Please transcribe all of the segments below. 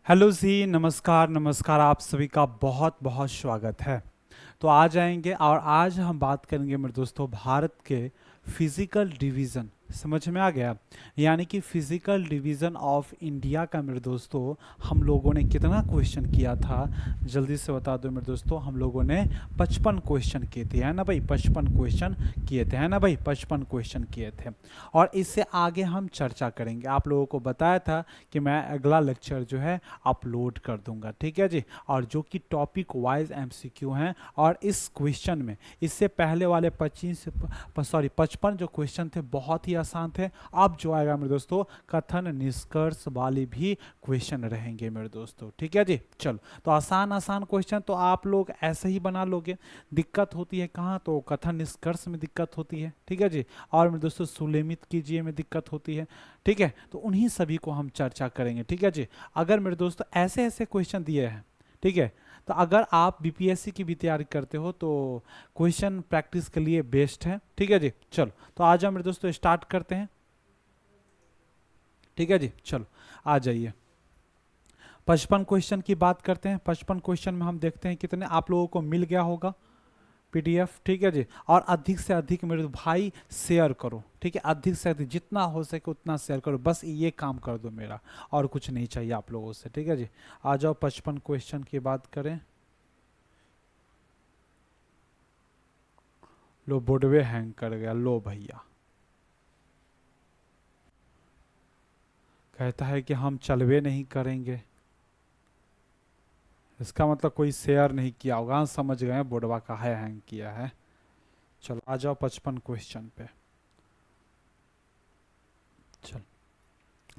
Hello जी, नमस्कार नमस्कार। आप सभी का बहुत बहुत स्वागत है। तो आज आएंगे और आज हम बात करेंगे मेरे दोस्तों भारत के फिजिकल डिवीज़न। समझ में आ गया? यानी कि फिजिकल डिवीज़न ऑफ इंडिया का मेरे दोस्तों हम लोगों ने कितना क्वेश्चन किया था, जल्दी से बता दो मेरे दोस्तों। हम लोगों ने 55 क्वेश्चन किए थे, है ना भाई? 55 क्वेश्चन किए थे, है ना भाई? 55 क्वेश्चन किए थे और इससे आगे हम चर्चा करेंगे। आप लोगों को बताया था कि मैं अगला लेक्चर जो है अपलोड कर दूंगा, ठीक है जी। और जो कि टॉपिक वाइज एमसीक्यू हैं और इस क्वेश्चन में इससे पहले वाले 55 जो क्वेश्चन थे बहुत ही आसान थे। अब जो आएगा मेरे दोस्तों कथन निष्कर्ष वाले भी क्वेश्चन रहेंगे मेरे दोस्तों, ठीक है जी। चलो, तो आसान आसान क्वेश्चन तो आप लोग ऐसे ही बना लोगे। दिक्कत होती है कहाँ? तो कथन निष्कर्ष में दिक्कत होती है, ठीक है जी। और मेरे दोस्तों सुलेमित कीजिए में दिक्कत होती है, ठीक है। तो उन्हीं सभी को हम चर्चा करेंगे, ठीक है जी। अगर मेरे दोस्तों ऐसे ऐसे क्वेश्चन दिए हैं, ठीक है, तो अगर आप बीपीएससी की भी तैयारी करते हो तो क्वेश्चन प्रैक्टिस के लिए बेस्ट है, ठीक है जी। चलो, तो आज हम मेरे दोस्तों स्टार्ट करते हैं, ठीक है जी। चलो आ जाइए, 55 क्वेश्चन की बात करते हैं। 55 क्वेश्चन में हम देखते हैं कितने आप लोगों को मिल गया होगा पीडीएफ, ठीक है जी। और अधिक से अधिक मेरे भाई शेयर करो, ठीक है। अधिक से अधिक जितना हो सके उतना शेयर करो, बस ये काम कर दो मेरा, और कुछ नहीं चाहिए आप लोगों से, ठीक है जी। आ जाओ 55 क्वेश्चन की बात करें। लो, बोर्डवे हैंग कर गया, लो भैया। कहता है कि हम चलवे नहीं करेंगे, इसका मतलब कोई शेयर नहीं किया होगा। हाँ, समझ गए बोर्डवा का है हैंग किया है। चलो आ जाओ 55 क्वेश्चन पे। चलो,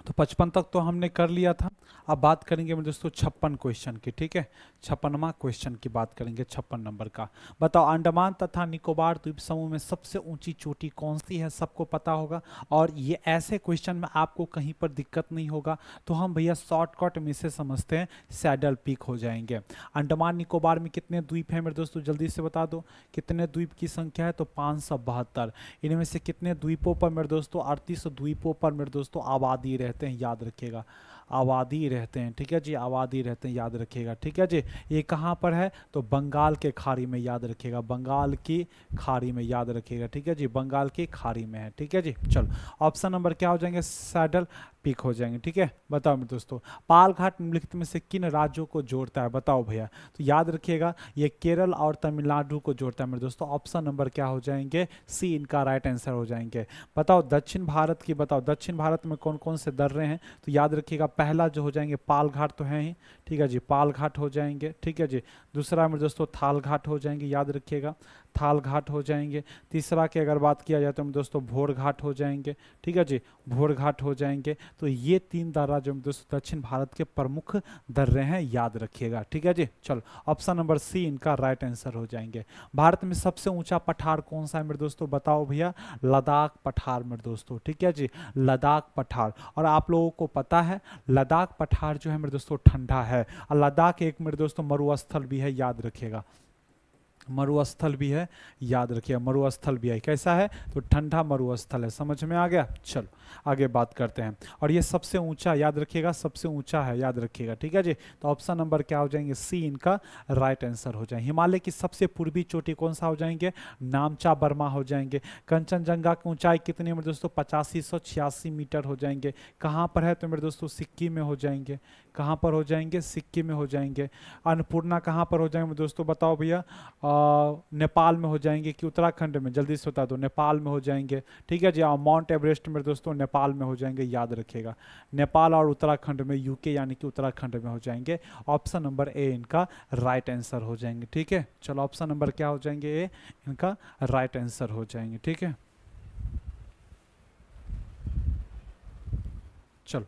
तो 55 तक तो हमने कर लिया था। अब बात करेंगे मेरे दोस्तों 56 क्वेश्चन की, ठीक है। 56वां क्वेश्चन की बात करेंगे, 56 नंबर का। बताओ, अंडमान तथा निकोबार द्वीप समूह में सबसे ऊंची चोटी कौन सी है? सबको पता होगा। और ये ऐसे क्वेश्चन में आपको कहीं पर दिक्कत नहीं होगा, तो हम भैया शॉर्टकट में से समझते हैं, सैडल पीक हो जाएंगे। अंडमान निकोबार में कितने द्वीप हैं मेरे दोस्तों? जल्दी से बता दो, कितने द्वीप की संख्या है? तो 572। इनमें से कितने द्वीपों पर मेरे दोस्तों? 38 द्वीपों पर मेरे दोस्तों आबादी रहते हैं, याद रखिएगा। आबादी रहते हैं, ठीक है जी। आबादी रहते हैं, याद रखिएगा, ठीक है जी। ये कहाँ पर है? तो बंगाल के खाड़ी में, याद रखिएगा। बंगाल की खाड़ी में, याद रखिएगा, ठीक है जी। बंगाल की खाड़ी में है, ठीक है जी। चलो, ऑप्शन नंबर क्या हो जाएंगे? सैडल पीक हो जाएंगे, ठीक है। बताओ मेरे दोस्तों, पाल घाट निम्नलिखित में से किन राज्यों को जोड़ता है? बताओ भैया। तो याद रखिएगा, ये केरल और तमिलनाडु को जोड़ता है मेरे दोस्तों। ऑप्शन नंबर क्या हो जाएंगे? सी इनका राइट आंसर हो जाएंगे। बताओ दक्षिण भारत की, बताओ दक्षिण भारत में कौन कौन से दर्रे हैं? तो याद रखिएगा, पहला जो हो जाएंगे पाल घाट तो है ही, ठीक है जी। पाल घाट हो जाएंगे, ठीक है जी। दूसरा मेरे दोस्तों थाल घाट हो जाएंगे, याद रखिएगा। थाल घाट हो जाएंगे। तीसरा की अगर बात किया जाए तो मेरे दोस्तों भोर घाट हो जाएंगे, ठीक है जी। भोर घाट हो जाएंगे। तो ये 3 दर्रा जो मेरे दोस्तों दक्षिण भारत के प्रमुख दर्रे हैं, याद रखिएगा, ठीक है जी। चलो, ऑप्शन नंबर सी इनका राइट आंसर हो जाएंगे। भारत में सबसे ऊंचा पठार कौन सा है मेरे दोस्तों? बताओ भैया। लद्दाख पठार मेरे दोस्तों, ठीक है जी। लद्दाख पठार। और आप लोगों को पता है लद्दाख पठार जो है मेरे दोस्तों ठंडा है, और लद्दाख एक मेरे दोस्तों मरुस्थल भी है, याद रखिएगा। मरुस्थल भी है, याद रखिए। मरुस्थल भी है, कैसा है? तो ठंडा मरुस्थल है। समझ में आ गया? चलो आगे बात करते हैं। और ये सबसे ऊंचा, याद रखिएगा, सबसे ऊंचा है, याद रखिएगा, ठीक है जी। तो ऑप्शन नंबर क्या हो जाएंगे? सी इनका राइट आंसर हो जाएंगे। हिमालय की सबसे पूर्वी चोटी कौन सा हो जाएंगे? नामचा बर्मा हो जाएंगे। कंचनजंगा की ऊंचाई कितनी मेरे दोस्तों? 8586 मीटर हो जाएंगे। कहाँ पर है? तो मेरे दोस्तों सिक्किम में हो जाएंगे। कहाँ पर हो जाएंगे? सिक्किम में हो जाएंगे। अन्नपूर्णा कहाँ पर हो जाएंगे दोस्तों? बताओ भैया। नेपाल में हो जाएंगे कि उत्तराखंड में? जल्दी से बता दो। नेपाल में हो जाएंगे, ठीक है जी। और माउंट एवरेस्ट मेरे दोस्तों नेपाल में हो जाएंगे, याद रखिएगा। नेपाल और उत्तराखंड में, यूके यानी कि उत्तराखंड में हो जाएंगे। ऑप्शन नंबर ए इनका राइट आंसर हो जाएंगे, ठीक है। चलो, ऑप्शन नंबर क्या हो जाएंगे? ए इनका राइट आंसर हो जाएंगे, ठीक है। चलो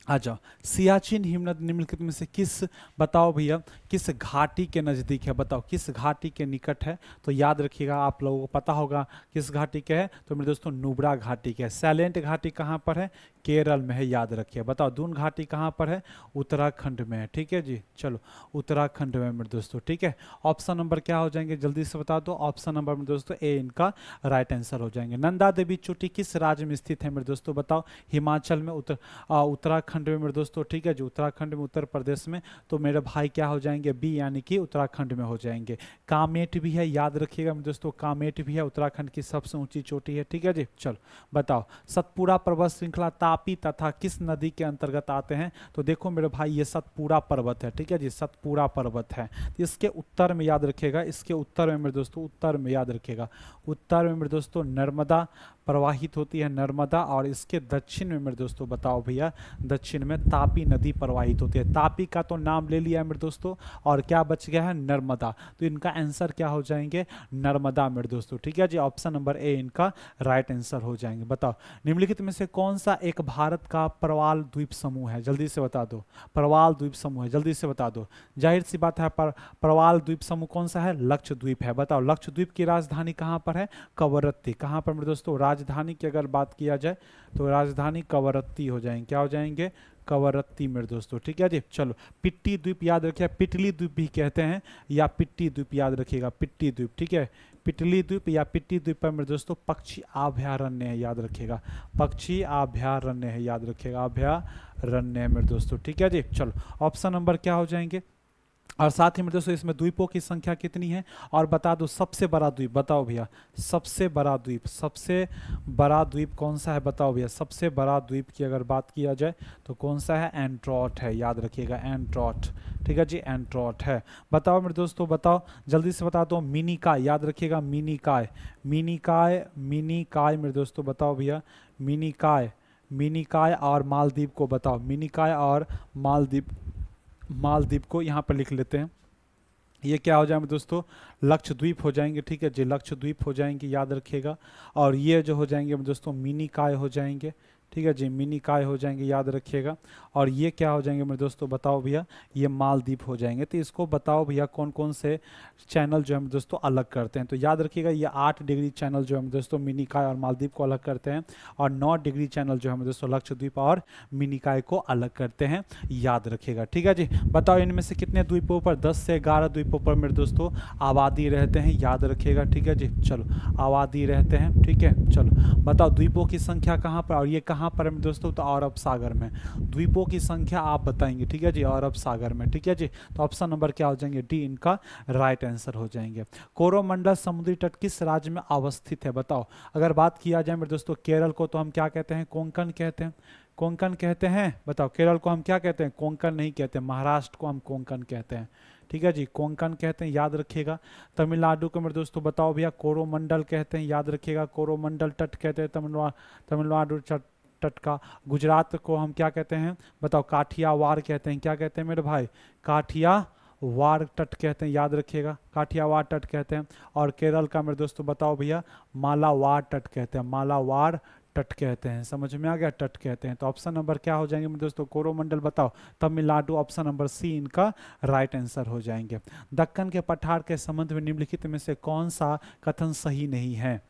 आ जाओ। सियाचिन हिमनद निम्नलिखित में से किस, बताओ भैया, किस घाटी के नज़दीक है? बताओ किस घाटी के निकट है? तो याद रखिएगा, आप लोगों को पता होगा किस घाटी के है। तो मेरे दोस्तों नुब्रा घाटी के है। सैलेंट घाटी कहाँ पर है? केरल में है, याद रखिए। बताओ दून घाटी कहाँ पर है? उत्तराखंड में है, ठीक है जी। चलो उत्तराखंड में मेरे दोस्तों, ठीक है। ऑप्शन नंबर क्या हो जाएंगे जल्दी से बता दो। ऑप्शन नंबर में दोस्तों ए इनका राइट आंसर हो जाएंगे। नंदा देवी चोटी किस राज्य में स्थित है मेरे दोस्तों? बताओ। हिमाचल में, उत्तराखंड में मेरे दोस्तों, ठीक है जी। उत्तराखंड में, उत्तर प्रदेश में। तो मेरे भाई क्या हो जाएंगे? बी यानी कि उत्तराखंड में हो जाएंगे। कामेट भी है, याद रखिएगा मेरे दोस्तों, कामेट भी है, उत्तराखंड की सबसे ऊंची चोटी है, ठीक है जी। चलो बताओ सतपुड़ा पर्वत श्रृंखला तापी तथा किस नदी के अंतर्गत आते हैं? तो देखो मेरे भाई ये सतपुड़ा पर्वत है, ठीक है जी, सतपुड़ा पर्वत है। तो इसके उत्तर में याद रखिएगा, इसके उत्तर में मेरे दोस्तों, उत्तर में याद रखिएगा, उत्तर में मेरे दोस्तों नर्मदा प्रवाहित होती है, नर्मदा। और इसके दक्षिण में मेरे दोस्तों बताओ भैया, दक्षिण में तापी नदी प्रवाहित होती है। तापी का तो नाम ले लिया है मेरे दोस्तों, और क्या बच गया है? नर्मदा। तो इनका आंसर क्या हो जाएंगे? नर्मदा मेरे दोस्तों, ठीक है जी। ऑप्शन नंबर ए इनका राइट आंसर हो जाएंगे। बताओ निम्नलिखित में से कौन सा एक भारत का प्रवाल द्वीप समूह है? जल्दी से बता दो। प्रवाल द्वीप समूह है, जल्दी से बता दो। जाहिर सी बात है, प्रवाल द्वीप समूह कौन सा है? लक्षद्वीप है। बताओ लक्षद्वीप की राजधानी कहाँ पर है? कवरत्ती। कहाँ पर मेरे दोस्तों? राजधानी की अगर बात किया जाए तो राजधानी कवरत्ती हो जाएंगे। क्या हो जाएंगे? कवरत्ती मेरे दोस्तों, ठीक है जी। चलो पिट्टी द्वीप याद रखिए, पिटली द्वीप भी कहते हैं, या पिट्टी द्वीप याद रखिएगा, पिट्टी द्वीप, ठीक है। पिटली द्वीप या पिट्टी द्वीप पर मेरे दोस्तों पक्षी अभयारण्य है, याद रखिएगा, पक्षी अभयारण्य है, याद रखिएगा, अभयारण्य है मेरे दोस्तों, ठीक है जी। चलो ऑप्शन नंबर क्या हो जाएंगे? और साथ ही मेरे दोस्तों इसमें द्वीपों की संख्या कितनी है? और बता दो सबसे बड़ा द्वीप, बताओ भैया सबसे बड़ा द्वीप, सबसे बड़ा द्वीप कौन सा है? बताओ भैया सबसे बड़ा द्वीप की अगर बात किया जाए तो कौन सा है? एंट्रॉट है, याद रखिएगा, एंट्रॉट, ठीक है जी, एंट्रॉट है। बताओ मेरे दोस्तों, बताओ जल्दी से बता दो। मिनिकॉय, याद रखिएगा, मिनिकॉय, मिनिकॉय, मिनिकॉय मेरे दोस्तों बताओ भैया, मिनिकॉय, मिनिकॉय और मालदीव को बताओ, मिनिकॉय और मालदीव, मालदीव को यहाँ पर लिख लेते हैं। ये क्या हो जाएंगे दोस्तों? लक्षद्वीप हो जाएंगे, ठीक है जी, लक्षद्वीप हो जाएंगे, याद रखिएगा। और ये जो हो जाएंगे दोस्तों मिनिकॉय हो जाएंगे, ठीक है जी, मिनिकॉय हो जाएंगे, याद रखिएगा। और ये क्या हो जाएंगे मेरे दोस्तों? बताओ भैया, ये मालदीव हो जाएंगे। तो इसको बताओ भैया कौन कौन से चैनल जो है दोस्तों अलग करते हैं? तो याद रखिएगा ये 8 डिग्री चैनल जो है दोस्तों मिनिकॉय और मालदीव को अलग करते हैं, और 9 डिग्री चैनल जो है दोस्तों लक्षद्वीप और मिनिकॉय को अलग करते हैं, याद रखिएगा, ठीक है जी। बताओ इनमें से कितने द्वीपों पर, 10 से 11 द्वीपों पर मेरे दोस्तों आबादी रहते हैं, याद रखिएगा, ठीक है जी। चलो आबादी रहते हैं, ठीक है। चलो बताओ द्वीपों की संख्या कहाँ पर, और ये कहाँ पर है दोस्तों? तो अरब सागर में। द्वीपों की संख्या आप बताएंगे, ठीक है जी, अरब सागर में, ठीक है जी। तो ऑप्शन नंबर क्या हो जाएंगे? डी इनका राइट आंसर हो जाएंगे। कोरोमंडल समुद्री तट किस राज्य में अवस्थित है? बताओ। अगर बात किया जाए मेरे दोस्तों केरल को तो हम क्या कहते हैं? कोंकण कहते हैं, कोंकण कहते हैं। बताओ केरल को हम क्या कहते हैं? कोंकण नहीं कहते। महाराष्ट्र को हम कोंकण कहते हैं, ठीक है जी, कोंकण कहते हैं, याद रखिएगा। तमिलनाडु को मेरे दोस्तों बताओ भैया कोरोमंडल कहते हैं, याद रखिएगा, कोरोमंडल तट कहते हैं तमिलनाडु तट का। गुजरात को हम क्या कहते हैं? बताओ काठियावाड़ कहते हैं। क्या कहते हैं मेरे भाई? काठियावाड़ तट कहते हैं, याद रखिएगा, काठियावाड़ तट कहते हैं। और केरल का मेरे दोस्तों बताओ भैया मालावाड़ तट कहते हैं, मालावाड़ तट कहते हैं, समझ में आ गया, तट कहते हैं। तो ऑप्शन नंबर क्या हो जाएंगे मेरे दोस्तों? कोरोमंडल बताओ तमिलनाडु, ऑप्शन नंबर सी इनका राइट आंसर हो जाएंगे। दक्कन के पठार के संबंध में निम्नलिखित में से कौन सा कथन सही नहीं है?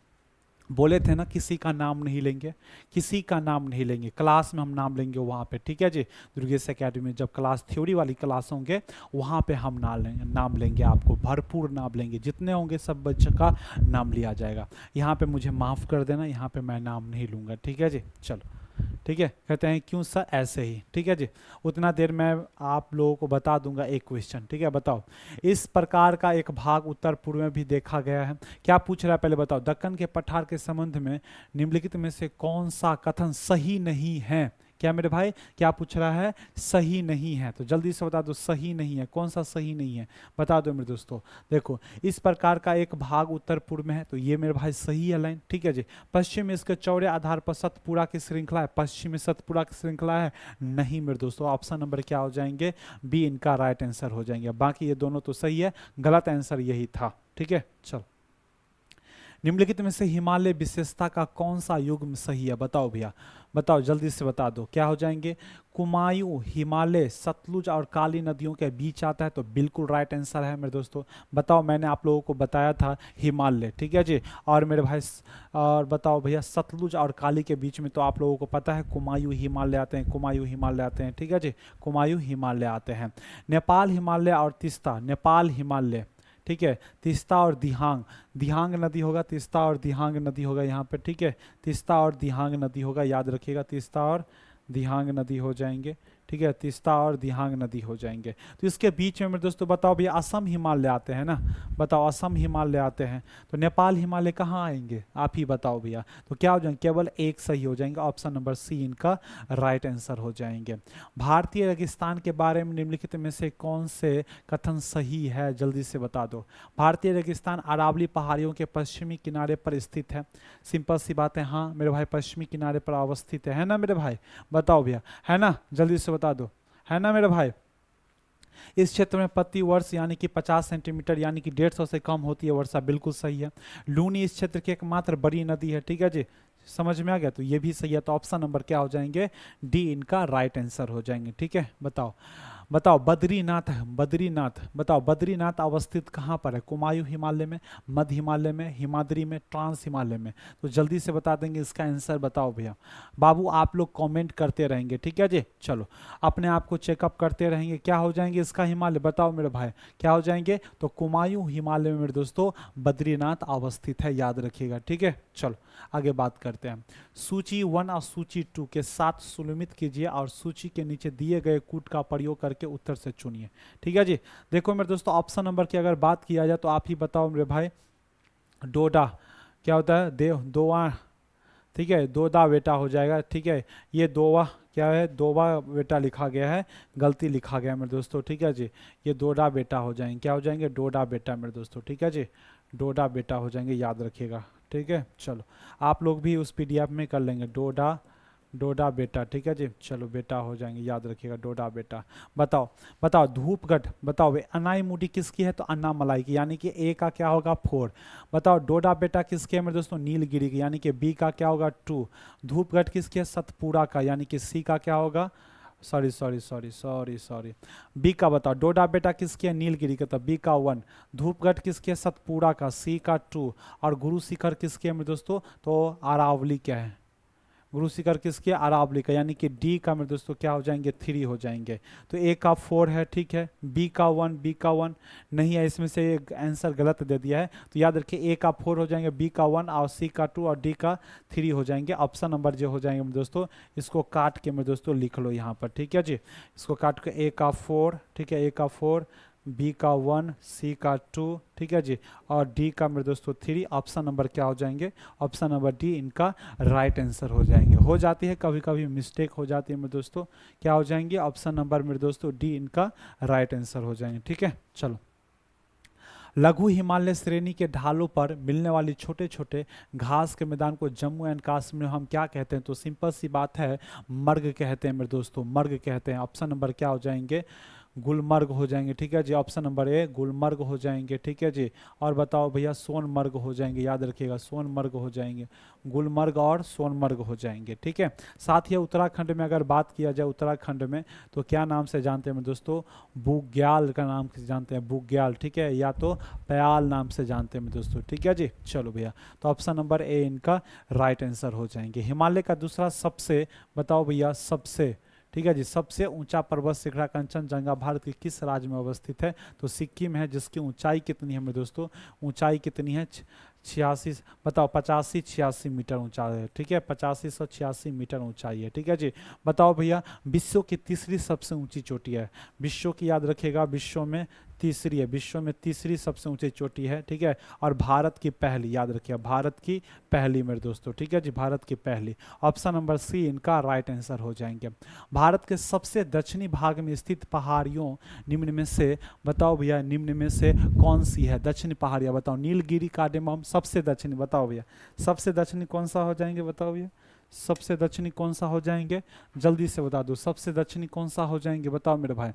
बोले थे ना किसी का नाम नहीं लेंगे, किसी का नाम नहीं लेंगे, क्लास में हम नाम लेंगे वहाँ पे, ठीक है जी। दुर्गेश एकेडमी में जब क्लास थ्योरी वाली क्लास होंगे वहाँ पे हम नाम लेंगे, आपको भरपूर नाम लेंगे, जितने होंगे सब बच्चों का नाम लिया जाएगा। यहाँ पे मुझे माफ़ कर देना, यहाँ पे मैं नाम नहीं लूँगा, ठीक है जी। चलो ठीक है, कहते हैं क्यों सर? ऐसे ही, ठीक है जी। उतना देर मैं आप लोगों को बता दूंगा एक क्वेश्चन, ठीक है। बताओ इस प्रकार का एक भाग उत्तर पूर्व में भी देखा गया है। क्या पूछ रहा है पहले बताओ? दक्कन के पठार के संबंध में निम्नलिखित में से कौन सा कथन सही नहीं है? क्या मेरे भाई क्या पूछ रहा है? सही नहीं है। तो जल्दी से बता दो सही नहीं है, कौन सा सही नहीं है बता दो मेरे दोस्तों। देखो इस प्रकार का एक भाग उत्तर पूर्व में है, तो ये मेरे भाई सही है लाइन, ठीक है जी। पश्चिम में इसके चौड़े आधार पर सतपुड़ा की श्रृंखला है, पश्चिम में सतपुड़ा की श्रृंखला है, नहीं मेरे दोस्तों। ऑप्शन नंबर क्या हो जाएंगे? बी इनका राइट आंसर हो जाएंगे। बाकी ये दोनों तो सही है, गलत आंसर यही था, ठीक है। चलो निम्नलिखित में से हिमालय विशेषता का कौन सा युग्म सही है, बताओ भैया, बताओ जल्दी से बता दो। क्या हो जाएंगे, कुमायूं हिमालय सतलुज और काली नदियों के बीच आता है, तो बिल्कुल राइट आंसर है मेरे दोस्तों। बताओ, मैंने आप लोगों को बताया था हिमालय, ठीक है जी। और मेरे भाई और बताओ भैया, सतलुज और काली के बीच में तो आप लोगों को पता है कुमायूं हिमालय आते हैं, कुमायूं हिमालय आते हैं, ठीक है जी, कुमायूं हिमालय आते हैं। नेपाल हिमालय और तीस्ता, नेपाल हिमालय, ठीक है, तीस्ता और दिहांग, दिहांग नदी होगा, तीस्ता और दिहांग नदी होगा यहाँ पे, ठीक है, तीस्ता और दिहांग नदी होगा, याद रखिएगा, तीस्ता और दिहांग नदी हो जाएंगे, ठीक है, तीस्ता और दिहांग नदी हो जाएंगे। तो इसके बीच में मेरे दोस्तों बताओ भैया, असम हिमालय आते हैं ना, बताओ असम हिमालय आते हैं, तो नेपाल हिमालय कहाँ आएंगे, आप ही बताओ भैया। तो क्या हो जाएंगे, केवल एक सही हो जाएंगे, ऑप्शन नंबर सी इनका राइट आंसर हो जाएंगे। भारतीय रेगिस्तान के बारे में निम्नलिखित में से कौन से कथन सही है, जल्दी से बता दो। भारतीय रेगिस्तान अरावली पहाड़ियों के पश्चिमी किनारे पर स्थित है, सिंपल सी बात है, हाँ मेरे भाई पश्चिमी किनारे पर अवस्थित है ना मेरे भाई, बताओ भैया, है ना, जल्दी से बता दो, है ना मेरे भाई। इस क्षेत्र में प्रति वर्ष यानी कि 50 सेंटीमीटर यानी कि 150 से कम होती है वर्षा, बिल्कुल सही है। लूनी इस क्षेत्र की एकमात्र बड़ी नदी है, ठीक है जी, समझ में आ गया, तो ये भी सही है। तो ऑप्शन नंबर क्या हो जाएंगे, डी इनका राइट आंसर हो जाएंगे, ठीक है। बताओ बताओ, बद्रीनाथ, बद्रीनाथ बताओ, बद्रीनाथ अवस्थित कहाँ पर है, कुमायूं हिमालय में, मध्य हिमालय में, हिमाद्री में, ट्रांस हिमालय में, तो जल्दी से बता देंगे इसका आंसर, बताओ भैया। बाबू आप लोग कमेंट करते रहेंगे, ठीक है जी, चलो अपने आप को चेकअप करते रहेंगे, क्या हो जाएंगे इसका हिमालय, बताओ मेरे भाई क्या हो जाएंगे, तो कुमायूं हिमालय में मेरे दोस्तों बद्रीनाथ अवस्थित है, याद रखिएगा, ठीक है। चलो आगे बात करते हैं। सूची 1 और सूची 2 के साथ सुलमित कीजिए और सूची के नीचे दिए गए कूट का प्रयोग करके उत्तर से चुनिए, ठीक है जी। देखो मेरे दोस्तों, ऑप्शन नंबर की अगर बात किया जाए तो आप ही बताओ मेरे भाई, डोडा क्या होता है, देव दोवा, ठीक है, दोदा बेटा हो जाएगा, ठीक है, ये दोवा क्या है, दोवा बेटा लिखा गया है, गलती लिखा गया है मेरे दोस्तों, ठीक है जी, ये डोडा बेटा हो जाएंगे, क्या हो जाएंगे, डोडा बेटा मेरे दोस्तों, ठीक है जी, डोडा बेटा हो जाएंगे, याद रखिएगा, ठीक है। चलो आप लोग भी उस पीडीएफ में कर लेंगे, डोडा, डोडा बेटा, ठीक है जी, चलो बेटा हो जाएंगे, याद रखिएगा, डोडा बेटा। बताओ बताओ, धूपगढ़, बताओ वे अनाई मुडी किसकी है, तो अन्ना मलाई की, यानी कि ए का क्या होगा 4। बताओ डोडा बेटा किसके है मेरे दोस्तों, नीलगिरी की, यानी कि बी का क्या होगा 2। धूपगढ़ किसकी है, सतपुड़ा का, यानी कि सी का क्या होगा, sorry sorry sorry sorry sorry, B का बताओ, डोडा बेटा किसकी है, नीलगिरी का, तो बी का 1। धूपगढ़ किसकी है, सतपुड़ा का, सी का 2। और गुरु शिखर किसके है मेरे दोस्तों, तो अरावली क्या है, गुरु शिखर किसके, अरावली का, यानी कि डी का मेरे दोस्तों क्या हो जाएंगे, 3 हो जाएंगे। तो ए का 4 है, ठीक है, बी का 1, बी का 1 नहीं है, इसमें से एक आंसर गलत दे दिया है, तो याद रखिए ए का 4 हो जाएंगे, बी का 1 और सी का 2 और डी का 3 हो जाएंगे। ऑप्शन नंबर जो हो जाएंगे मेरे दोस्तों, इसको काट के मेरे दोस्तों लिख लो यहाँ पर, ठीक है जी, इसको काट के ए का 4, ठीक है, ए का 4, बी का 1, सी का 2, ठीक है जी, और डी का मेरे दोस्तों 3। ऑप्शन नंबर क्या हो जाएंगे, ऑप्शन नंबर डी इनका राइट आंसर हो जाएंगे। हो जाती है कभी कभी मिस्टेक हो जाती है मेरे दोस्तों, क्या हो जाएंगे, ऑप्शन नंबर मेरे दोस्तों डी इनका राइट आंसर हो जाएंगे, ठीक है। चलो, लघु हिमालय श्रेणी के ढालों पर मिलने वाली छोटे छोटे घास के मैदान को जम्मू एंड कश्मीर में हम क्या कहते हैं, तो सिंपल सी बात है, मर्ग कहते हैं मेरे दोस्तों, मर्ग कहते हैं। ऑप्शन नंबर क्या हो जाएंगे, गुलमर्ग हो जाएंगे, ठीक है जी, ऑप्शन नंबर ए गुलमर्ग हो जाएंगे, ठीक है जी। और बताओ भैया, सोनमर्ग हो जाएंगे, याद रखिएगा, सोनमर्ग हो जाएंगे, गुलमर्ग और सोनमर्ग हो जाएंगे, ठीक है। साथ ही उत्तराखंड में अगर बात किया जाए, उत्तराखंड में तो क्या नाम से जानते हैं मेरे दोस्तों, बुग्याल का नाम से जानते हैं, बुग्याल, ठीक है, या तो प्याल नाम से जानते हैं मेरे दोस्तों, ठीक है जी। चलो भैया, तो ऑप्शन नंबर ए इनका राइट आंसर हो जाएंगे। हिमालय का दूसरा सबसे, बताओ भैया, सबसे, ठीक है जी, सबसे ऊंचा पर्वत श्रृंखला कंचनजंगा भारत के किस राज्य में अवस्थित है, तो सिक्किम है, जिसकी ऊंचाई कितनी है मेरे दोस्तों, ऊंचाई कितनी है, 86, बताओ 85-86 मीटर ऊंचा है, ठीक है, 8586 मीटर ऊंचाई है, ठीक है जी। बताओ भैया, विश्व की तीसरी सबसे ऊंची चोटी है, विश्व की, याद रखिएगा, विश्व में तीसरी है, विश्व में तीसरी सबसे ऊंची चोटी है, ठीक है, और भारत की पहली, याद रखिए, भारत की पहली मेरे दोस्तों, ठीक है जी, भारत की पहली। ऑप्शन नंबर सी इनका राइट आंसर हो जाएंगे। भारत के सबसे दक्षिणी भाग में स्थित पहाड़ियों निम्न में से, बताओ भैया, निम्न में से कौन सी है, दक्षिणी पहाड़ियां, बताओ, नीलगिरी, कार्डेमम, सबसे दक्षिणी, बताओ भैया, सबसे दक्षिणी कौन सा हो जाएंगे, बताओ भैया, सबसे दक्षिणी कौन सा हो जाएंगे, जल्दी से बता दो, सबसे दक्षिणी कौन सा हो जाएंगे, बताओ मेरे भाई,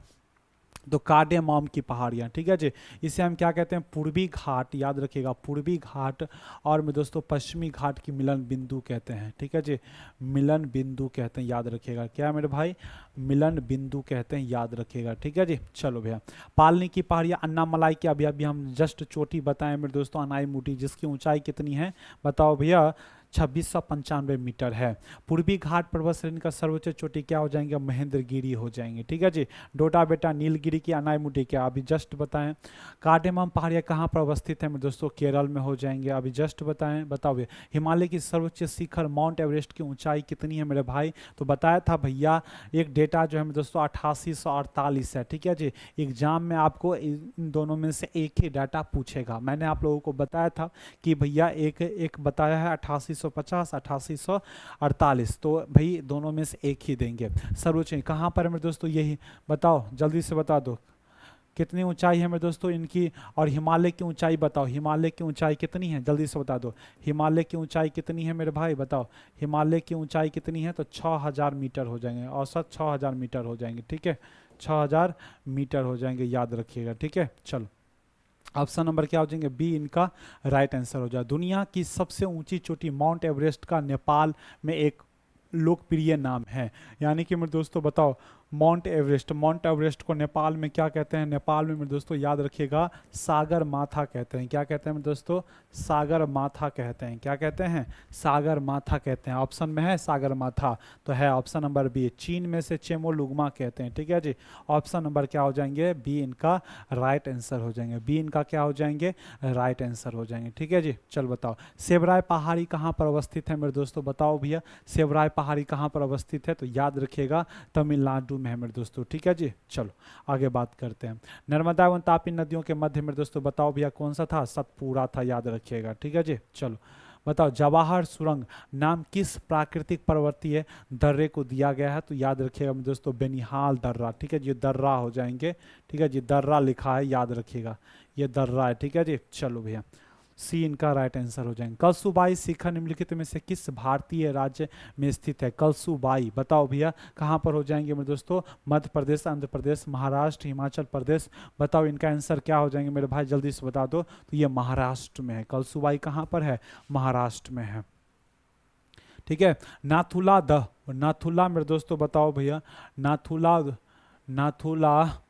तो कार्डेमम की पहाड़ियाँ, ठीक है जी। इसे हम क्या कहते हैं, पूर्वी घाट, याद रखिएगा, पूर्वी घाट और में दोस्तों पश्चिमी घाट की मिलन बिंदु कहते हैं, ठीक है जी। मिलन बिंदु कहते हैं, याद रखिएगा, क्या मेरे भाई, मिलन बिंदु कहते हैं, याद रखिएगा, ठीक है जी। चलो भैया, पालनी की पहाड़ियाँ, अन्नामलाई की अभी अभी हम जस्ट चोटी बताएं मेरे दोस्तों, अनाईमुडी, जिसकी ऊंचाई कितनी है बताओ भैया, 2695 मीटर है। पूर्वी घाट पर्वत श्रेणी का सर्वोच्च चोटी क्या हो जाएंगे, महेंद्रगिरी हो जाएंगे, ठीक है जी। डोडा बेटा, नीलगिरी की, अनाईमुडी क्या अभी जस्ट बताएं। कार्डेमम पहाड़ियाँ कहाँ पर अवस्थित है मेरे दोस्तों, केरल में हो जाएंगे, अभी जस्ट बताएं, बताओ भैया। हिमालय की सर्वोच्च शिखर माउंट एवरेस्ट की ऊंचाई कितनी है मेरे भाई, तो बताया था भैया, एक डेटा जो है मेरे दोस्तों 8848 है, ठीक है जी। एग्जाम में आपको इन दोनों में से एक ही डाटा पूछेगा। मैंने आप लोगों को बताया था कि भैया एक एक बताया है 8850, 8848, तो भाई दोनों में से एक ही देंगे। सर्वोच्च कहाँ पर है मेरे दोस्तों, यही बताओ, जल्दी से बता दो कितनी ऊंचाई है मेरे दोस्तों इनकी, और हिमालय की ऊंचाई बताओ, हिमालय की ऊंचाई कितनी है, जल्दी से बता दो, हिमालय की ऊंचाई कितनी है मेरे भाई, बताओ हिमालय की ऊंचाई कितनी है, तो 6000 मीटर हो जाएंगे, औसत 6000 मीटर हो जाएंगे, ठीक है, 6000 मीटर हो जाएंगे, याद रखिएगा, ठीक है। चलो, ऑप्शन नंबर क्या हो जाएंगे, बी इनका राइट आंसर हो जाए। दुनिया की सबसे ऊंची चोटी माउंट एवरेस्ट का नेपाल में एक लोकप्रिय नाम है, यानी कि मेरे दोस्तों बताओ, माउंट एवरेस्ट, माउंट एवरेस्ट को नेपाल में क्या कहते हैं, नेपाल में मेरे दोस्तों याद रखिएगा सागर माथा कहते हैं, क्या कहते हैं मेरे दोस्तों, सागर माथा कहते हैं, क्या कहते हैं, सागर माथा कहते हैं। ऑप्शन में है सागर माथा, तो है ऑप्शन नंबर बी। चीन में से चेमोलुंगमा कहते हैं, ठीक है जी। ऑप्शन नंबर क्या हो जाएंगे, बी इनका राइट आंसर हो जाएंगे, बी इनका क्या हो जाएंगे, राइट आंसर हो जाएंगे, ठीक है जी। चल बताओ, सेवराय पहाड़ी कहाँ पर अवस्थित है मेरे दोस्तों, बताओ भैया, सेवराय पहाड़ी कहाँ पर अवस्थित है, तो याद रखिएगा तमिलनाडु में है मेरे दोस्तों, ठीक है जी। चलो आगे बात करते हैं। नर्मदा एवं तापी नदियों के मध्य मेरे दोस्तों बताओ भैया कौन सा था, सतपुड़ा था, याद रखिएगा, ठीक है जी। चलो बताओ, जवाहर सुरंग नाम किस प्राकृतिक पर्वतीय दर्रे को दिया गया है, तो याद रखिएगा मेरे दोस्तों बेनिहाल दर्रा, ठीक है जी, दर्रा हो जाएंगे, ठीक है जी, दर्रा लिखा है, याद रखिएगा, ये दर्रा है, ठीक है जी। चलो भैया, सी इनका राइट आंसर हो जाएंगे। कलसुबाई शिखर निम्नलिखित में से किस भारतीय राज्य में स्थित है, कलसुबाई बताओ भैया कहाँ पर हो जाएंगे मेरे दोस्तों, मध्य प्रदेश, आंध्र प्रदेश, महाराष्ट्र, हिमाचल प्रदेश, बताओ इनका आंसर क्या हो जाएंगे मेरे भाई, जल्दी से बता दो, तो ये महाराष्ट्र में है, कलसुबाई कहाँ पर है, महाराष्ट्र में है, ठीक है। नाथुला दह, नाथुला मेरे दोस्तों बताओ भैया, नाथुला, नाथुला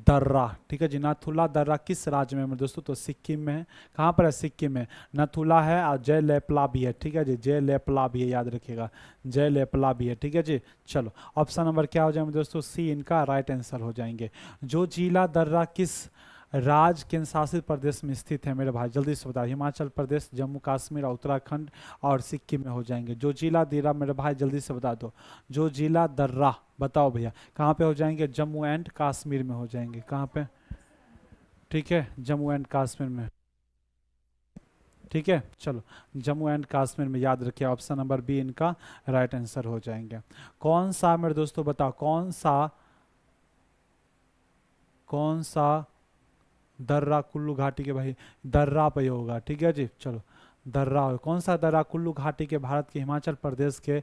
दर्रा, ठीक है जी, नाथुला दर्रा किस राज्य में है मेरे दोस्तों, तो सिक्किम में है, कहाँ पर है, सिक्किम में, नाथुला है और जय लेपला भी है, ठीक है जी, जय लेपला भी है, याद रखिएगा, जय लेपला भी है, ठीक है जी। चलो ऑप्शन नंबर क्या हो जाएगा दोस्तों, सी इनका राइट आंसर हो जाएंगे। जो जिला दर्रा किस राज्य केंद्र शासित प्रदेश में स्थित है मेरे भाई, जल्दी से बताओ, हिमाचल प्रदेश, जम्मू कश्मीर, उत्तराखंड और सिक्किम में हो जाएंगे। जो जिला दर्रा मेरे भाई जल्दी से बता दो, जो जिला दर्रा बताओ भैया कहाँ पे हो जाएंगे, जम्मू एंड कश्मीर में हो जाएंगे, कहाँ पे, ठीक है, जम्मू एंड कश्मीर में, ठीक है। चलो जम्मू एंड कश्मीर में, याद रखिए ऑप्शन नंबर बी इनका राइट आंसर हो जाएंगे। कौन सा मेरे दोस्तों बताओ, कौन सा दर्रा कुल्लू घाटी के, भाई दर्रा पे होगा, ठीक है जी। चलो दर्रा, कौन सा दर्रा कुल्लू घाटी के भारत के हिमाचल प्रदेश के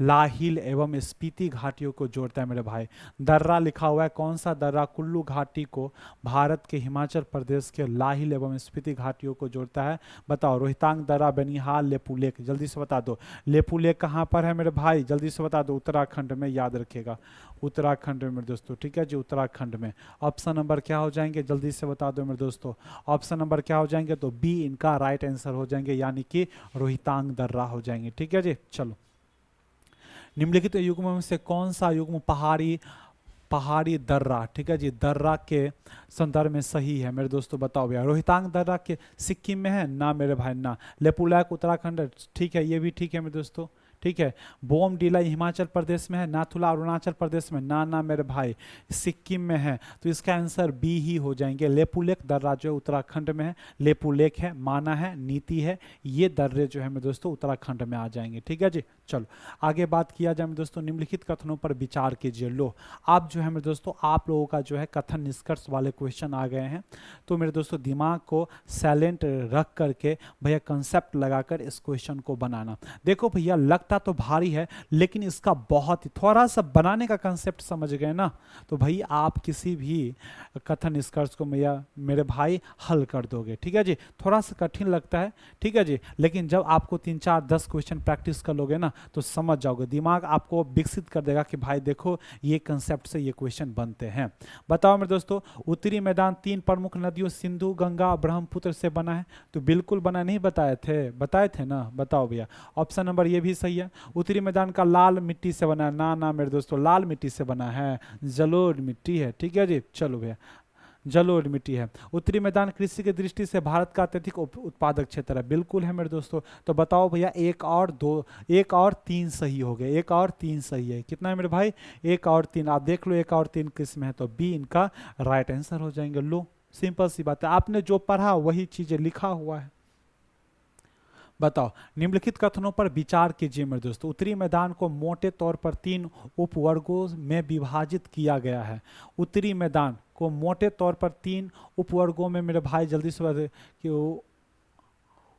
लाहिल एवं स्पीति घाटियों को जोड़ता है मेरे भाई, दर्रा लिखा हुआ है, कौन सा दर्रा कुल्लू घाटी को भारत के हिमाचल प्रदेश के लाहिल एवं स्पीति घाटियों को जोड़ता है, बताओ। रोहतांग दर्रा, बनिहाल, लेपू लेक, जल्दी से बता दो, लेपू लेक कहाँ पर है मेरे भाई, जल्दी से बता दो, उत्तराखंड में, याद रखिएगा, उत्तराखंड में मेरे दोस्तों, ठीक है जी, उत्तराखंड में। ऑप्शन नंबर क्या हो जाएंगे, जल्दी से बता दो मेरे दोस्तों, ऑप्शन नंबर क्या हो जाएंगे, तो बी इनका राइट आंसर हो जाएंगे, यानी कि रोहतांग दर्रा हो जाएंगे, ठीक है जी। चलो निम्नलिखित युग्म में से कौन सा युग्म पहाड़ी दर्रा, ठीक है जी, दर्रा के संदर्भ में सही है मेरे दोस्तों, बताओ भैया। रोहतांग दर्रा के सिक्किम में है ना मेरे भाई, ना। लेपुलैक उत्तराखंड, ठीक है, ये भी ठीक है मेरे दोस्तों, ठीक है। बोमडीला हिमाचल प्रदेश में है, नाथुला अरुणाचल प्रदेश में, ना ना मेरे भाई सिक्किम में है, तो इसका आंसर बी ही हो जाएंगे। लेपुलेक दर्रा जो है उत्तराखंड में है, लेपुलेक है, माना है, नीति है, ये दर्रे जो है मेरे दोस्तों उत्तराखंड में आ जाएंगे, ठीक है जी। चलो आगे बात किया जाए मेरे दोस्तों, निम्नलिखित कथनों पर विचार कीजिए। लो अब जो है मेरे दोस्तों आप लोगों का जो है कथन निष्कर्ष वाले क्वेश्चन आ गए हैं। तो मेरे दोस्तों दिमाग को साइलेंट रख करके भैया कंसेप्ट लगाकर इस क्वेश्चन को बनाना। देखो भैया लगता तो भारी है, लेकिन इसका बहुत ही थोड़ा सा बनाने का कंसेप्ट समझ गए ना, तो भाई आप किसी भी कथन निष्कर्ष को भैया मेरे भाई हल कर दोगे। ठीक है जी, थोड़ा सा कठिन लगता है, ठीक है जी, लेकिन जब आपको 3 4 10 क्वेश्चन प्रैक्टिस कर लोगे ना तो समझ जाओगे, दिमाग आपको विकसित कर देगा कि भाई देखो ये कंसेप्ट से ये क्वेश्चन बनते हैं। बताओ मेरे दोस्तों, उत्तरी मैदान 3 प्रमुख नदियों सिंधु गंगा ब्रह्मपुत्र से बना है। तो बिल्कुल बना, नहीं बताए थे ना, बताओ भैया। ऑप्शन नंबर ये भी सही है। उत्तरी मैदान का लाल मिट्टी से बना है, ना मेरे दोस्तों लाल मिट्टी से बना है, जलोढ़ मिट्टी है। ठीक है जी, चलो भैया जलोढ़ मिट्टी है। उत्तरी मैदान कृषि की दृष्टि से भारत का अत्यधिक उत्पादक क्षेत्र है, बिल्कुल है मेरे दोस्तों। तो बताओ भैया एक और तीन सही हो गए, एक और तीन सही है। कितना है मेरे भाई, एक और तीन। आप देख लो एक और तीन किस में है, तो बी इनका राइट आंसर हो जाएंगे। लो सिंपल सी बात है, आपने जो पढ़ा वही चीजें लिखा हुआ है। बताओ निम्नलिखित कथनों पर विचार कीजिए मेरे दोस्तों। उत्तरी मैदान को मोटे तौर पर 3 उपवर्गों में विभाजित किया गया है। उत्तरी मैदान को मोटे तौर पर 3 उपवर्गों में मेरे भाई जल्दी से बता कि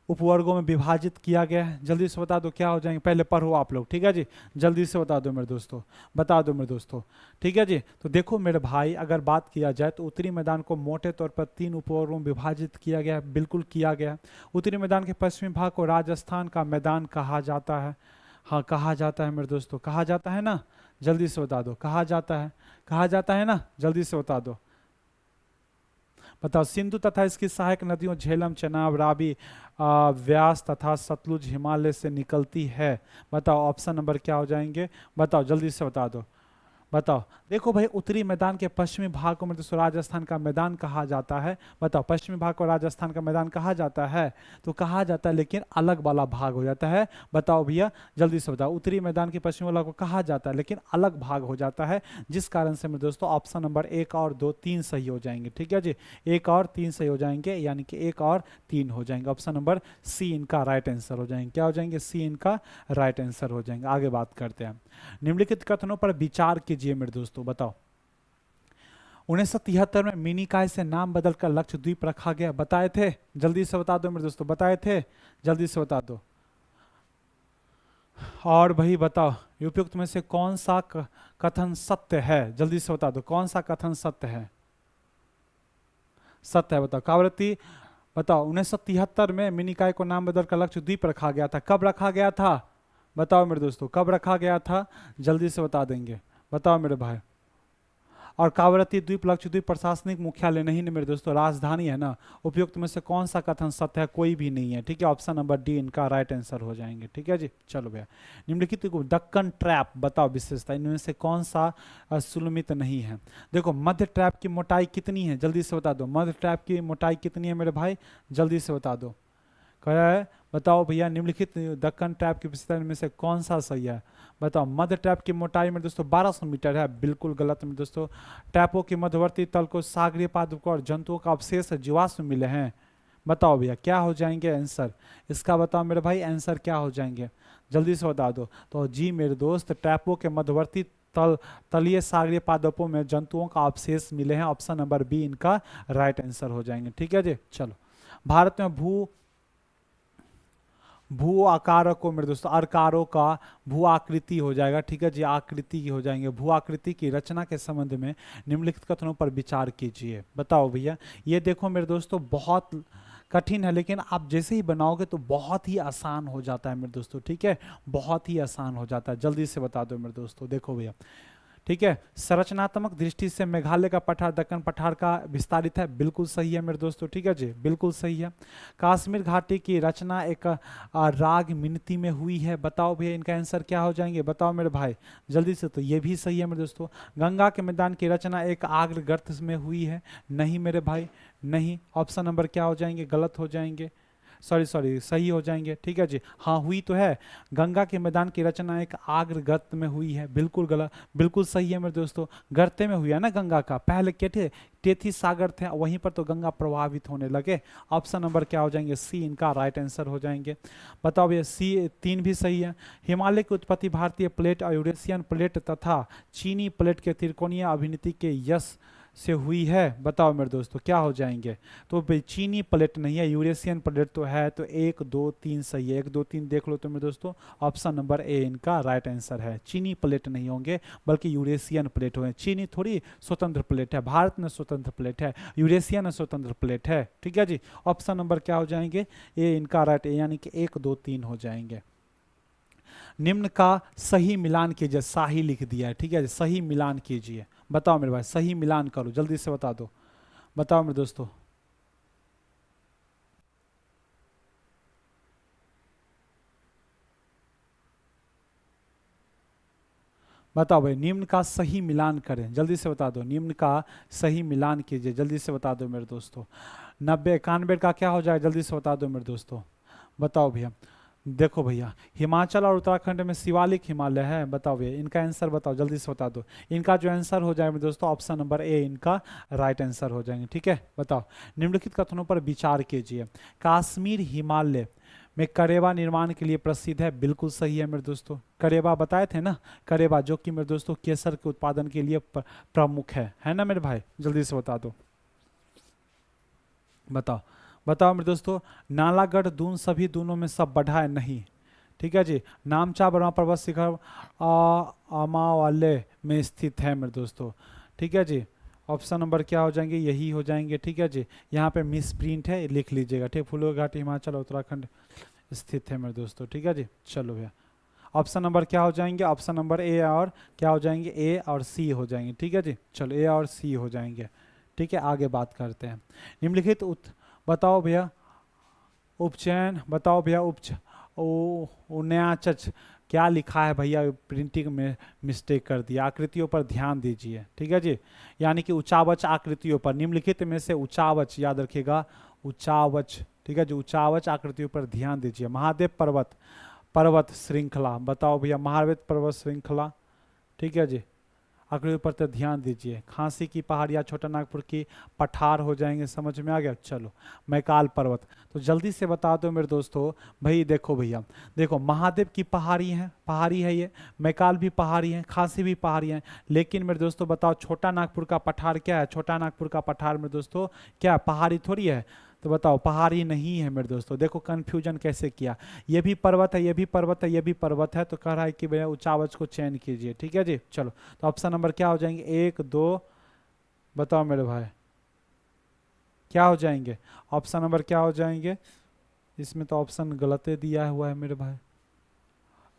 उपवर्गों में विभाजित किया गया है। जल्दी से बता दो क्या हो जाएंगे, पहले पढ़ो आप लोग। ठीक है जी, जल्दी से बता दो मेरे दोस्तों, बता दो मेरे दोस्तों। ठीक है जी, तो देखो मेरे भाई अगर बात किया जाए तो उत्तरी मैदान को मोटे तौर पर 3 उपवर्गों में विभाजित किया गया है, बिल्कुल किया गया है। उत्तरी मैदान के पश्चिमी भाग को राजस्थान का मैदान कहा जाता है। हाँ कहा जाता है मेरे दोस्तों, कहा जाता है ना, जल्दी से बता दो, कहा जाता है ना, जल्दी से बता दो। बताओ सिंधु तथा इसकी सहायक नदियों झेलम चेनाब रावी व्यास तथा सतलुज हिमालय से निकलती है। बताओ ऑप्शन नंबर क्या हो जाएंगे, बताओ जल्दी से बता दो, बताओ। देखो भाई उत्तरी मैदान के पश्चिमी भाग को मतलब राजस्थान का मैदान कहा जाता है। बताओ पश्चिमी भाग को राजस्थान का मैदान कहा जाता है, तो कहा जाता है लेकिन अलग वाला भाग हो जाता है। बताओ भैया जल्दी से बताओ, उत्तरी मैदान के पश्चिमी वाला को कहा जाता है लेकिन अलग भाग हो जाता है, जिस कारण से मेरे दोस्तों ऑप्शन नंबर 1 और 2 3 सही हो जाएंगे। ठीक है जी, 1 और 3 सही हो जाएंगे, यानी कि 1 और 3 हो जाएंगे। ऑप्शन नंबर सी इनका राइट आंसर हो जाएंगे। क्या हो जाएंगे, सी इनका राइट आंसर हो जाएंगे। आगे बात करते हैं, निम्नलिखित कथनों पर विचार कीजिए मेरे दोस्तों। बताओ 1973 में मिनिकॉय से नाम बदलकर लक्षद्वीप रखा गया, बताए थे, जल्दी से बता दो मेरे दोस्तों, बताए थे, जल्दी से बता दो। और भाई बताओ उपयुक्त में से कौन सा कथन सत्य है, जल्दी से बता दो कौन सा कथन सत्य है, सत्य है। बताओ कावरती, बताओ 1973 में मिनिकॉय को नाम बदलकर लक्षद्वीप रखा गया था, कब रखा गया था, बताओ मेरे दोस्तों कब रखा गया था, जल्दी से बता देंगे, बताओ मेरे भाई। और कावरती द्वीप लक्षद्वीप प्रशासनिक मुख्यालय नहीं ना मेरे दोस्तों, राजधानी है ना। उपयुक्त में से कौन सा कथन सत्य है, कोई भी नहीं है। ठीक है, ऑप्शन नंबर डी इनका राइट आंसर हो जाएंगे। ठीक है जी, चलो भैया निम्नलिखित दक्कन ट्रैप, बताओ विशेषता, इनमें से कौन सा सुलमित नहीं है। देखो मध्य ट्रैप की मोटाई कितनी है, जल्दी से बता दो, मध्य ट्रैप की मोटाई कितनी है मेरे भाई, जल्दी से बता दो। कह है बताओ भैया निम्नलिखित दक्कन ट्रैप की विशेषता में से कौन सा सही है। बताओ मध्य ट्रैप की मोटाई में दोस्तों 1200 मीटर है, बिल्कुल गलत में दोस्तों। ट्रैपों के मध्यवर्ती तल को सागरीय पादपों और जंतुओं का अवशेष जीवाश्म मिले हैं। बताओ भैया क्या हो जाएंगे आंसर इसका, बताओ मेरे भाई आंसर क्या हो जाएंगे, जल्दी से बता दो। तो जी मेरे दोस्त ट्रैपों के मध्यवर्ती तलीय सागरीय पादपों में जंतुओं का अवशेष मिले हैं। ऑप्शन नंबर बी इनका राइट आंसर हो जाएंगे। ठीक है जी, चलो भारत में भू आकार को मेरे दोस्तों आकारों का भू आकृति हो जाएगा। ठीक है जी, आकृति की हो जाएंगे। भू आकृति की रचना के संबंध में निम्नलिखित कथनों पर विचार कीजिए। बताओ भैया, ये देखो मेरे दोस्तों बहुत कठिन है, लेकिन आप जैसे ही बनाओगे तो बहुत ही आसान हो जाता है मेरे दोस्तों। ठीक है, बहुत ही आसान हो जाता है, जल्दी से बता दो मेरे दोस्तों। देखो भैया ठीक है, संरचनात्मक दृष्टि से मेघालय का पठार दक्कन पठार का विस्तारित है, बिल्कुल सही है मेरे दोस्तों। ठीक है जी, बिल्कुल सही है। कश्मीर घाटी की रचना एक राग मिनती में हुई है। बताओ भैया इनका आंसर क्या हो जाएंगे, बताओ मेरे भाई जल्दी से। तो ये भी सही है मेरे दोस्तों। गंगा के मैदान की रचना एक आग्र गर्त में हुई है, नहीं मेरे भाई, नहीं। ऑप्शन नंबर क्या हो जाएंगे, गलत हो जाएंगे। सॉरी सॉरी सही हो जाएंगे, ठीक है जी। हाँ हुई तो है, गंगा के मैदान की रचना एक आग्र गर्त में हुई है, बिल्कुल गलत, बिल्कुल सही है मेरे दोस्तों, गर्ते में हुई है ना गंगा का, पहले क्या थे, तेथी सागर थे, वहीं पर तो गंगा प्रभावित होने लगे। ऑप्शन नंबर क्या हो जाएंगे, सी इनका राइट आंसर हो जाएंगे। बताओ ये सी 3 भी सही है। हिमालय की उत्पत्ति भारतीय प्लेट और यूरेशियन प्लेट तथा चीनी प्लेट के त्रिकोणीय अभिनीति के यश से हुई है। बताओ मेरे दोस्तों क्या हो जाएंगे, तो भाई चीनी प्लेट नहीं है, यूरेशियन प्लेट तो है, तो 1 2 3 सही है, 1 2 3 देख लो तो मेरे दोस्तों ऑप्शन नंबर ए इनका राइट आंसर है। चीनी प्लेट नहीं होंगे बल्कि यूरेशियन प्लेट होंगे, चीनी थोड़ी स्वतंत्र प्लेट है, भारत में स्वतंत्र प्लेट है, यूरेशियन स्वतंत्र प्लेट है, ठीक है जी। ऑप्शन नंबर क्या हो जाएंगे, ए इनका राइट, यानी कि 1 2 3 हो जाएंगे। निम्न का सही मिलान कीजिए, शाही लिख दिया है, ठीक है, सही मिलान कीजिए। बताओ मेरे भाई, सही मिलान करो, जल्दी से बता दो, बताओ मेरे दोस्तों। बताओ भाई, निम्न का सही मिलान करें, जल्दी से बता दो, निम्न का सही मिलान कीजिए, जल्दी से बता दो मेरे दोस्तों। 90 91 का क्या हो जाएगा, जल्दी से बता दो मेरे दोस्तों, बताओ भैया। देखो भैया, हिमाचल और उत्तराखंड में शिवालिक हिमालय है, बताओ भैया इनका आंसर बताओ, जल्दी से बता दो। इनका जो आंसर हो जाएगा दोस्तों, ऑप्शन नंबर ए इनका राइट आंसर हो जाएंगे, ठीक है। बताओ, निम्नलिखित कथनों पर विचार कीजिए। कश्मीर हिमालय में करेबा निर्माण के लिए प्रसिद्ध है, बिल्कुल सही है मेरे दोस्तों, करेबा बताए थे ना, करेबा जो कि मेरे दोस्तों केसर के उत्पादन के लिए प्रमुख है ना मेरे भाई, जल्दी से बता दो, बताओ। बताओ मेरे दोस्तों, नालागढ़ दून सभी दूनों में सब बढ़ा है नहीं, ठीक है जी। नामचा बर्मा पर्वत शिखर अमावाले में स्थित है मेरे दोस्तों, ठीक है जी। ऑप्शन नंबर क्या हो जाएंगे, यही हो जाएंगे, ठीक है जी। यहाँ पे मिस प्रिंट है, लिख लीजिएगा, ठीक। फूलो घाटी हिमाचल और उत्तराखंड स्थित है मेरे दोस्तों, ठीक है जी। चलो भैया, ऑप्शन नंबर क्या हो जाएंगे, ऑप्शन नंबर ए और क्या हो जाएंगे, ए और सी हो जाएंगे, ठीक है जी। चलो ए और सी हो जाएंगे, ठीक है। आगे बात करते हैं। निम्नलिखित बताओ भैया उपचयन, बताओ भैया उन्याचच क्या लिखा है भैया, प्रिंटिंग में मिस्टेक कर दिया, आकृतियों पर ध्यान दीजिए, ठीक है जी। यानी कि उचावच आकृतियों पर, निम्नलिखित में से उचावच याद रखिएगा, उचावच, ठीक है जी, उचावच आकृतियों पर ध्यान दीजिए। महादेव पर्वत, पर्वत श्रृंखला, बताओ भैया महादेव पर्वत श्रृंखला, ठीक है जी, आकृतियों पर तो ध्यान दीजिए। खांसी की पहाड़ियाँ छोटा नागपुर की पठार हो जाएंगे, समझ में आ गया। चलो, मैकाल पर्वत, तो जल्दी से बता दो मेरे दोस्तों। भाई देखो भैया, देखो महादेव की पहाड़ी है, पहाड़ी है ये, मैकाल भी पहाड़ी है, खांसी भी पहाड़ी है, लेकिन मेरे दोस्तों बताओ छोटा नागपुर का पठार क्या है, छोटा नागपुर का पठार मेरे दोस्तों क्या पहाड़ी थोड़ी है, तो बताओ पहाड़ी नहीं है मेरे दोस्तों। देखो कंफ्यूजन कैसे किया, ये भी पर्वत है, ये भी पर्वत है, ये भी पर्वत है, तो कह रहा है कि भैया उचावच को चयन कीजिए, ठीक है जी। चलो, तो ऑप्शन नंबर क्या हो जाएंगे, 1 2, बताओ मेरे भाई क्या हो जाएंगे, ऑप्शन नंबर क्या हो जाएंगे। इसमें तो ऑप्शन गलत दिया हुआ है मेरे भाई,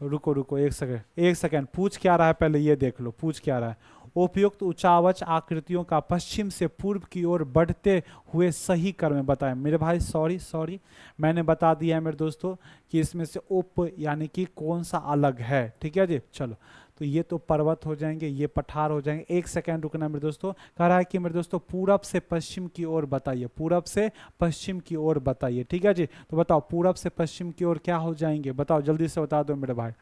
रुको रुको एक सेकंड, एक सेकंड, पूछ क्या रहा है पहले ये देख लो, पूछ क्या रहा है। उपयुक्त उचावच आकृतियों का पश्चिम से पूर्व की ओर बढ़ते हुए सही क्रम बताएं। मेरे भाई सॉरी सॉरी, मैंने बता दिया है मेरे दोस्तों कि इसमें से उप यानी कि कौन सा अलग है, ठीक है जी। चलो, तो ये तो पर्वत हो जाएंगे, ये पठार हो जाएंगे। एक सेकंड रुकना मेरे दोस्तों, कह रहा है कि मेरे दोस्तों पूरब से पश्चिम की ओर बताइए, पूरब से पश्चिम की ओर बताइए, ठीक है जी। तो बताओ पूरब से पश्चिम की ओर क्या हो जाएंगे, बताओ जल्दी से बता दो मेरे भाई,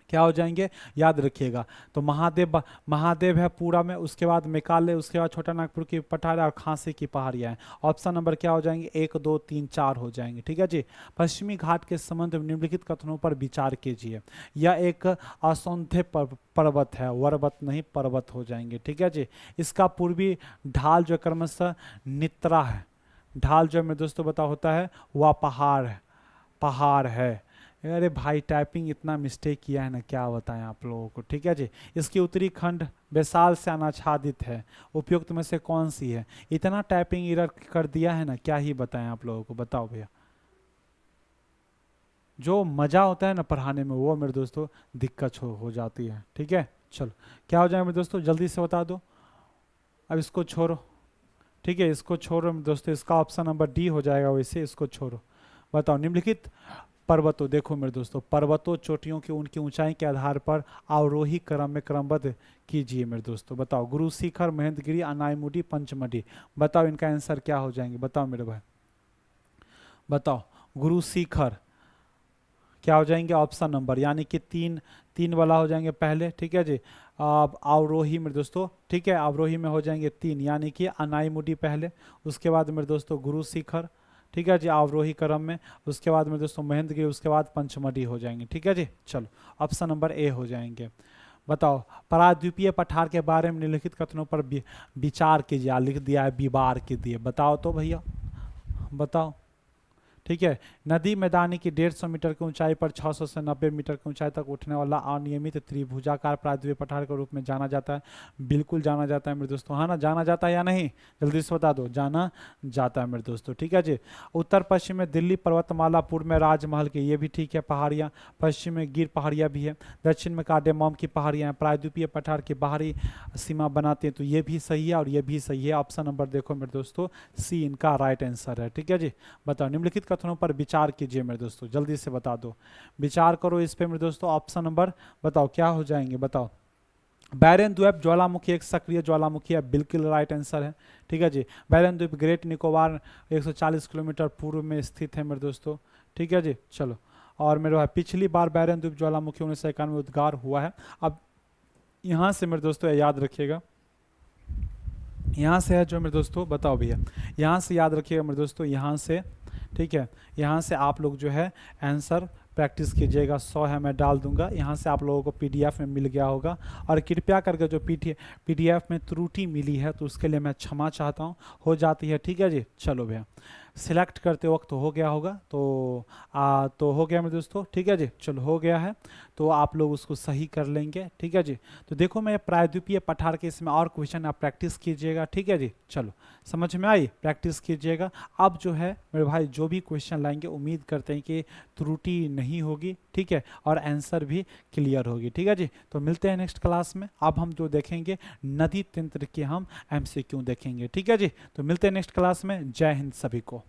क्या हो जाएंगे, याद रखिएगा। तो महादेव, महादेव है पूरा में, उसके बाद मेकाले, उसके बाद छोटा नागपुर की पठार और खांसी की पहाड़ियाँ हैं। ऑप्शन नंबर क्या हो जाएंगे, 1 2 3 4 हो जाएंगे, ठीक है जी। पश्चिमी घाट के संबंध में निम्नलिखित कथनों पर विचार कीजिए। यह एक असंख्य पर्वत है, वर्वत नहीं पर्वत हो जाएंगे, ठीक है जी। इसका पूर्वी ढाल जो क्रमशः नित्रा है, ढाल जो मेरे दोस्तों बता होता है वह पहाड़ है, पहाड़ है। अरे भाई टाइपिंग इतना मिस्टेक किया है ना, क्या बताएं आप लोगों को, ठीक है जी। इसकी उत्तरी खंड बैसाल से अनाच्छादित है, उपयुक्त में से कौन सी है। इतना टाइपिंग एरर कर दिया है ना, क्या ही बताएं आप लोगों को, बताओ भैया। जो मजा होता है ना पढ़ाने में, वो मेरे दोस्तों दिक्कत हो जाती है, ठीक है। चलो, क्या हो जाएगा मेरे दोस्तों, जल्दी से बता दो। अब इसको छोड़ो, ठीक है, इसको छोड़ो मेरे दोस्तों, इसका ऑप्शन नंबर डी हो जाएगा, वैसे इसको छोड़ो। बताओ, निम्नलिखित पर्वतों, देखो मेरे दोस्तों, पर्वतों चोटियों की उनकी ऊंचाई के आधार पर अवरोही क्रम में क्रमबद्ध कीजिए मेरे दोस्तों। बताओ, गुरु शिखर, महेंद्रगिरी, अनाईमुडी, पंचमढ़ी, बताओ इनका आंसर क्या हो जाएंगे, बताओ मेरे भाई, बताओ। गुरु शिखर क्या हो जाएंगे ऑप्शन नंबर, यानी कि तीन तीन वाला हो जाएंगे पहले, ठीक है जी। अब अवरोही मेरे दोस्तों, ठीक है, अवरोही में हो जाएंगे तीन, यानी कि अनाईमुडी पहले, उसके बाद मेरे दोस्तों गुरु शिखर, ठीक है जी, अवरोही क्रम में, उसके बाद मेरे दोस्तों महेंद्रगिरी, उसके बाद पंचमढ़ी हो जाएंगे, ठीक है जी। चलो ऑप्शन नंबर ए हो जाएंगे। बताओ प्राद्वीपीय पठार के बारे में निम्नलिखित कथनों पर विचार कीजिए, लिख दिया है विवार कीजिए, बताओ तो भैया बताओ। ठीक है, नदी मैदानी की 150 मीटर की ऊंचाई पर 600 से 90 मीटर की ऊंचाई तक उठने वाला अनियमित त्रिभुजाकार प्रायद्वीपीय पठार के रूप में जाना जाता है। बिल्कुल जाना जाता है मेरे दोस्तों, हाँ ना, जाना जाता है या नहीं, जल्दी से बता दो, जाना जाता है मेरे दोस्तों, ठीक है जी। उत्तर पश्चिम में दिल्ली पर्वतमाला, पूर्व में राजमहल की, ये भी ठीक है पहाड़ियाँ, पश्चिम में गिर पहाड़ियाँ भी है, दक्षिण में कार्डेमम की पहाड़ियाँ हैं, प्रायद्वीपीय पठार की बाहरी सीमा बनाती हैं, तो ये भी सही है और ये भी सही है। ऑप्शन नंबर देखो मेरे दोस्तों, सी इनका राइट आंसर है, ठीक है जी। बताओ निम्नलिखित कथनों पर विचार कीजिए मेरे दोस्तों, जल्दी से बता दो, विचार करो इस पे मेरे दोस्तों। ऑप्शन नंबर बताओ क्या हो जाएंगे, बताओ। बैरन द्वीप ज्वालामुखी एक सक्रिय ज्वालामुखी है, बिल्कुल राइट आंसर है, ठीक है जी। बैरन द्वीप ग्रेट निकोबार 140 किलोमीटर पूर्व में स्थित है मेरे दोस्तों, ठीक है जी। चलो, और मेरे भाई पिछली बार बैरन द्वीप ज्वालामुखी 1991 में उद्गार हुआ है। अब यहाँ से मेरे दोस्तों याद रखिएगा, यहाँ से है जो मेरे दोस्तों, बताओ भैया, यहाँ से याद रखिएगा मेरे दोस्तों, यहाँ से, ठीक है, यहाँ से आप लोग जो है आंसर प्रैक्टिस कीजिएगा, 100 है मैं डाल दूंगा, यहाँ से आप लोगों को पीडीएफ में मिल गया होगा। और कृपया करके जो पीडीएफ में त्रुटि मिली है तो उसके लिए मैं क्षमा चाहता हूँ, हो जाती है, ठीक है जी। चलो भैया, सिलेक्ट करते वक्त हो गया होगा, तो हो गया मेरे दोस्तों, ठीक है जी। चलो हो गया है, तो आप लोग उसको सही कर लेंगे, ठीक है जी। तो देखो मैं प्रायद्वीपीय पठार के इसमें और क्वेश्चन आप प्रैक्टिस कीजिएगा, ठीक है जी। चलो समझ में आई, प्रैक्टिस कीजिएगा। अब जो है मेरे भाई जो भी क्वेश्चन लाएंगे उम्मीद करते हैं कि त्रुटि नहीं होगी, ठीक है, और आंसर भी क्लियर होगी, ठीक है जी। तो मिलते हैं नेक्स्ट क्लास में। अब हम जो देखेंगे नदी तंत्र के हम एमसीक्यू देखेंगे, ठीक है जी। तो मिलते हैं नेक्स्ट क्लास में। जय हिंद सभी को।